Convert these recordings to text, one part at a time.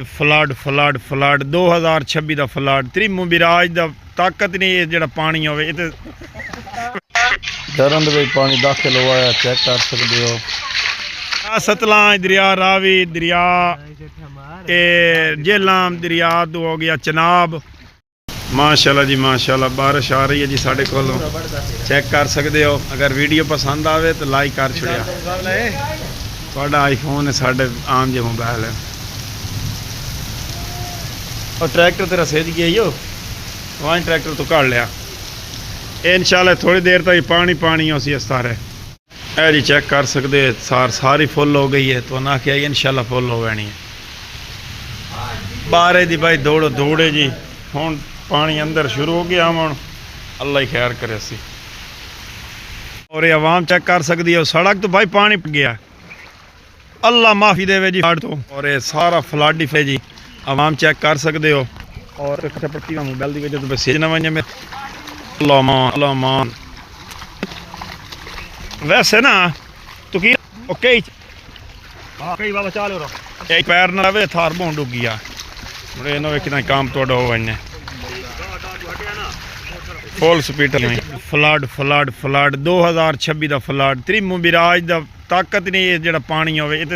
Flood flood flood 2026 ਦਾ flood ਤ੍ਰਿਮੂ ਬਿਰਾਜ ਦਾ ਤਾਕਤ ਨਹੀਂ ਇਹ ਜਿਹੜਾ ਪਾਣੀ ਹੋਵੇ ਇਹ ਤੇ ਘਰਾਂ ਦੇ ਵਿੱਚ ਪਾਣੀ ਦਾਖਲ ਹੋਇਆ ਚੈੱਕ ਕਰ ਸਕਦੇ ਹੋ। सतलां दरिया रावी दरिया जेहलाम दरिया तो हो गया चनाब। माशाल्लाह जी माशाल्लाह बारिश आ रही है जी साढ़े कोलों चेक कर सकते हो। अगर वीडियो पसंद आवे तो लाइक कर छड़िया। थोड़ा आईफोन है साढ़े आम जो मोबाइल है और ट्रैक्टर तेरा सेज गया ही हो वहाँ ट्रैक्टर तो काट लिया। इंशाल्लाह थोड़ी देर तक पानी पानी हो सी सारे है जी चेक कर सकते सारी फुल हो गई है तो ना क्या इंशाल्लाह फुल हो जानी है। बारे दी भाई दौड़ दौड़े जी हुण पानी अंदर शुरू हो गया हम अल्लाह ही खैर करे सी। और ये आवाम चेक कर सकती है सड़क तो भाई पानी गया अल्लाह माफ़ी देवे जी फ्लड तो। और ये सारा फ्लड ही जी आवाम चेक कर सकते हो। और पट्टी मोबाइल की वजह तो मैसेज ना वजे में अल्लाह मान वैसे ना तो की ओके कई बाबा चाल हो रहा एक पैर ना रहे थार बों डुग गया मुझे ना कितना काम तोड़ा हो वने full speed flood flood flood 2026 दा फ्लड त्रिमू बिराज दा ताकत नहीं ये जेड़ा पानी होवे ये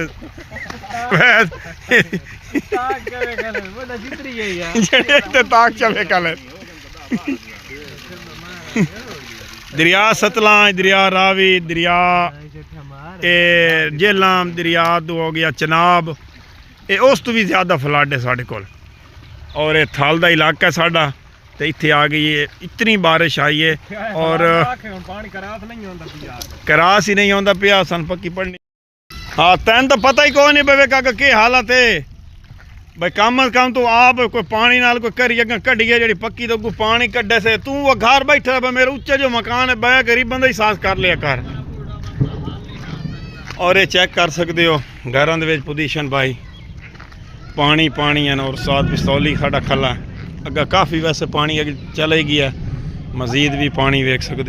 ते ताक चले कल दरिया सतलां दरिया रावी दरिया जेहलाम दरिया तो हो गया चनाब ये उस तो भी ज़्यादा फ्लड है साढ़े कोल। और ये थल का इलाका है साढ़ा तो इत्थे आ गई है इतनी बारिश आई है और करास ही नहीं आता पिया सन पक्की पढ़नी। हाँ तैन तो पता ही कौन नहीं पवे काका के हालत है भाई कम अज कम तो आप कोई पानी नाल कोई करी अगर कढ़िए जी पक्की तो पानी कड्डे से तू वो घर बैठा मेरे उच्चे जो मकान है बह गरीब बंदा ही सास कर लिया कर। और ये चेक कर सकते हो घरों के पोजीशन भाई पानी पानी है और साथ पिस्तौली साढ़ा खला अगर काफ़ी वैसे पानी अगर चले गया मजीद भी पानी वेख सकते हो।